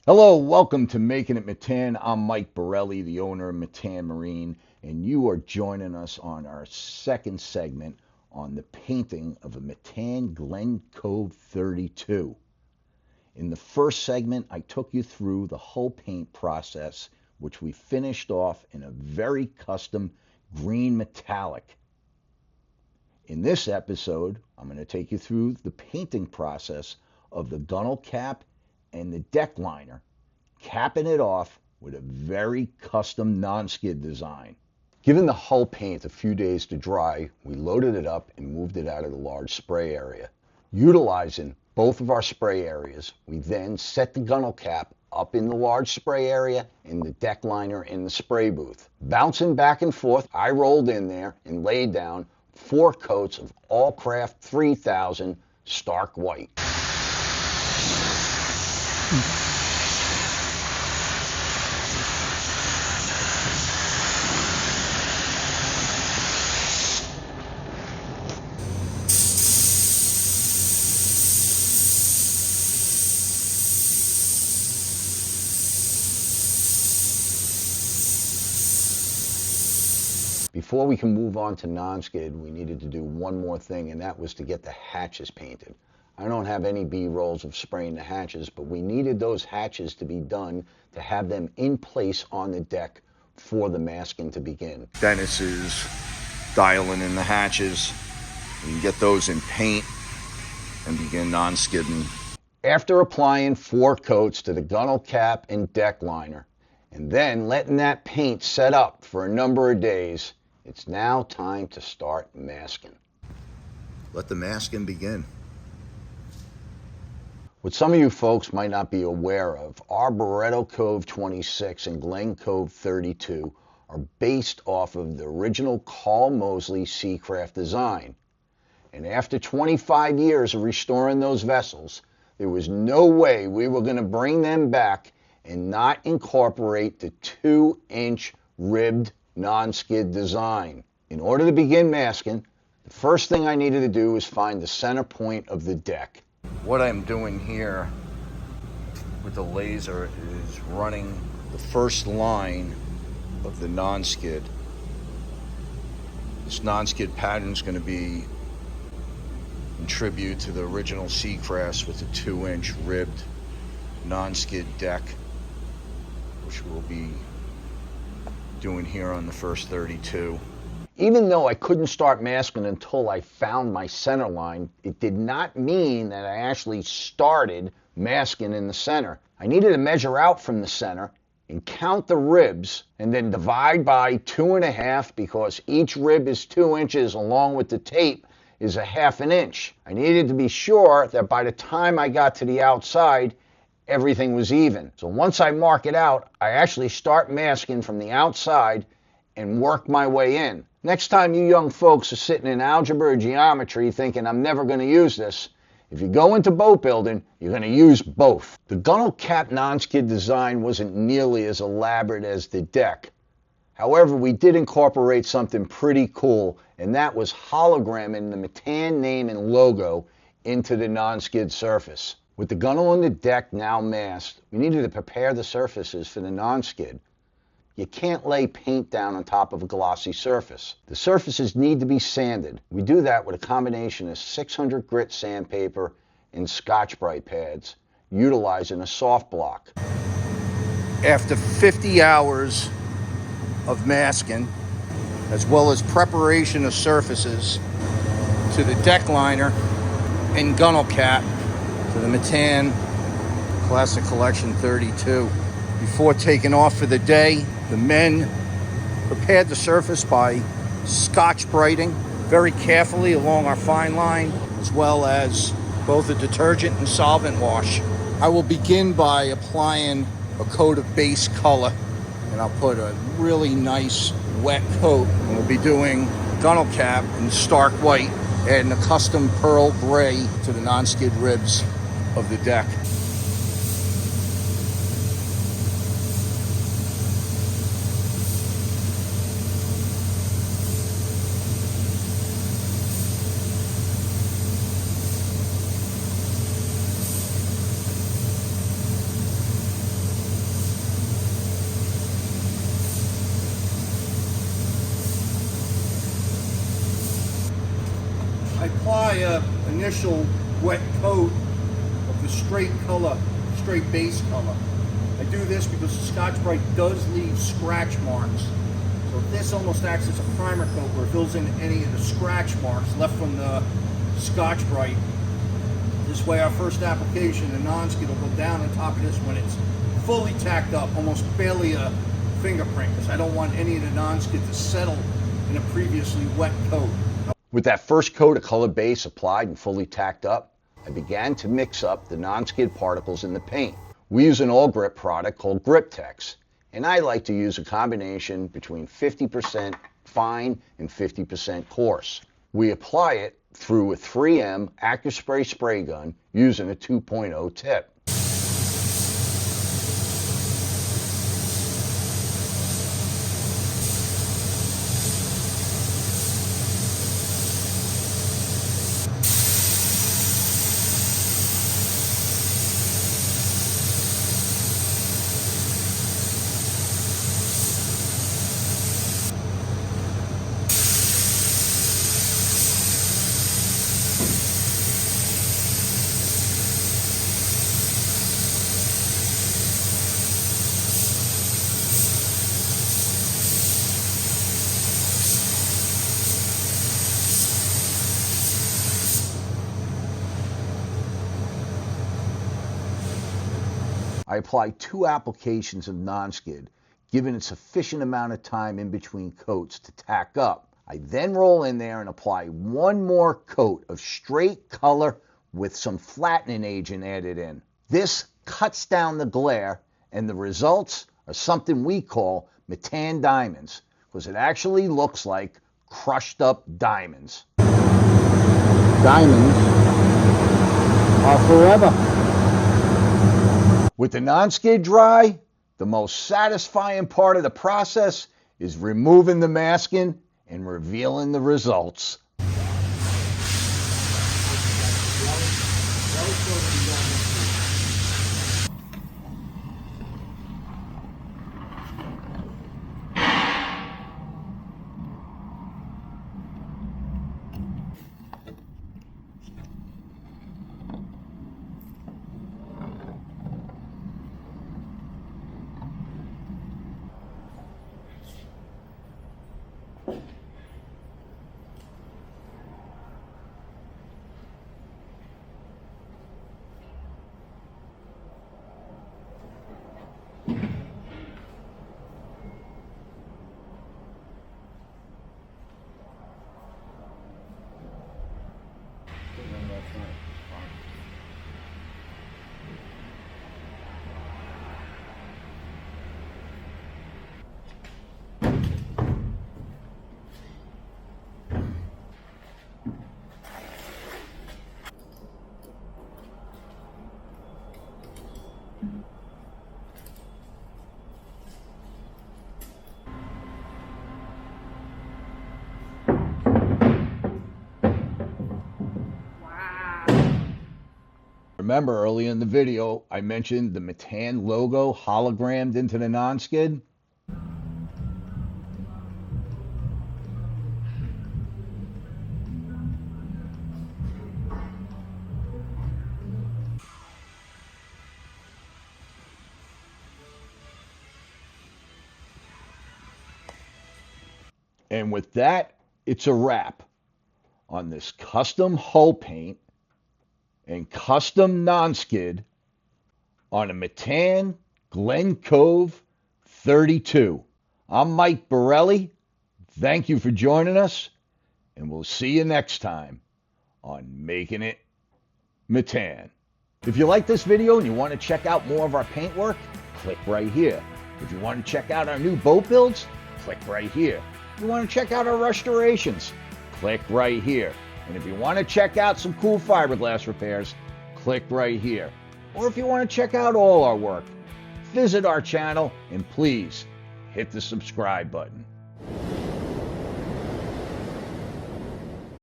Hello, welcome to Making It Metan. I'm Mike Borelli, the owner of Metan Marine, and you are joining us on our second segment on the painting of a Metan Glen Cove 32. In the first segment, I took you through the hull paint process, which we finished off in a very custom green metallic. In this episode, I'm going to take you through the painting process of the gunnel cap and the deck liner, capping it off with a very custom non-skid design. Given the hull paint a few days to dry, we loaded it up and moved it out of the large spray area. Utilizing both of our spray areas, we then set the gunnel cap up in the large spray area and the deck liner in the spray booth. Bouncing back and forth, I rolled in there and laid down 4 coats of Awlgrip 3000 stark white. Before we can move on to non-skid, we needed to do one more thing, and that was to get the hatches painted. I don't have any B-rolls of spraying the hatches, but we needed those hatches to be done to have them in place on the deck for the masking to begin. Dennis is dialing in the hatches. We can get those in paint and begin non-skidding. After applying 4 coats to the gunnel cap and deck liner, and then letting that paint set up for a number of days, it's now time to start masking. Let the masking begin. What some of you folks might not be aware of, our Barretto Cove 26 and Glen Cove 32 are based off of the original Carl Mosley Seacraft design. And after 25 years of restoring those vessels, there was no way we were going to bring them back and not incorporate the 2-inch ribbed non-skid design. In order to begin masking, the first thing I needed to do was find the center point of the deck. What I'm doing here with the laser is running the first line of the non-skid. This non-skid pattern is going to be in tribute to the original Seacrafts with the 2-inch ribbed non-skid deck, which we'll be doing here on the first 32. Even though I couldn't start masking until I found my center line, it did not mean that I actually started masking in the center. I needed to measure out from the center and count the ribs and then divide by 2.5, because each rib is 2 inches along with the tape is 1/2 inch. I needed to be sure that by the time I got to the outside, everything was even. So once I mark it out, I actually start masking from the outside and work my way in. Next time you young folks are sitting in algebra or geometry thinking I'm never going to use this, if you go into boat building, you're going to use both. The gunnel cap non-skid design wasn't nearly as elaborate as the deck. However, we did incorporate something pretty cool, and that was hologramming the Metan name and logo into the non-skid surface. With the gunnel on the deck now masked, we needed to prepare the surfaces for the non-skid. You can't lay paint down on top of a glossy surface. The surfaces need to be sanded. We do that with a combination of 600 grit sandpaper and Scotch-Brite pads, utilizing a soft block. After 50 hours of masking, as well as preparation of surfaces to the deck liner and gunnel cap to the Metan Classic Collection 32. Before taking off for the day, the men prepared the surface by Scotch-Briting very carefully along our fine line, as well as both a detergent and solvent wash. I will begin by applying a coat of base color, and I'll put a really nice wet coat, and we'll be doing gunnel cap in stark white, adding a custom pearl gray to the non-skid ribs of the deck. a initial wet coat of the straight base color. I do this because the Scotch-Brite does leave scratch marks. So this almost acts as a primer coat where it fills in any of the scratch marks left from the Scotch-Brite. This way our first application, the non-skid, will go down on top of this when it's fully tacked up, almost barely a fingerprint, because I don't want any of the non-skid to settle in a previously wet coat. With that first coat of color base applied and fully tacked up, I began to mix up the non-skid particles in the paint. We use an Awlgrip product called Grip-Tex, and I like to use a combination between 50% fine and 50% coarse. We apply it through a 3M AccuSpray spray gun using a 2.0 tip. I apply 2 applications of non-skid, giving a sufficient amount of time in between coats to tack up. I then roll in there and apply 1 more coat of straight color with some flattening agent added in. This cuts down the glare, and the results are something we call Metan diamonds, because it actually looks like crushed up diamonds. Diamonds are forever. With the non-skid dry, the most satisfying part of the process is removing the masking and revealing the results. Remember earlier in the video, I mentioned the Metan logo hologrammed into the non-skid? And with that, it's a wrap on this custom hull paint and custom non-skid on a Metan Glen Cove 32. I'm Mike Borelli. Thank you for joining us, and we'll see you next time on Making It Metan. If you like this video and you want to check out more of our paint work, click right here. If you want to check out our new boat builds, click right here. If you want to check out our restorations, click right here. And if you want to check out some cool fiberglass repairs, click right here. Or if you want to check out all our work, visit our channel and please hit the subscribe button.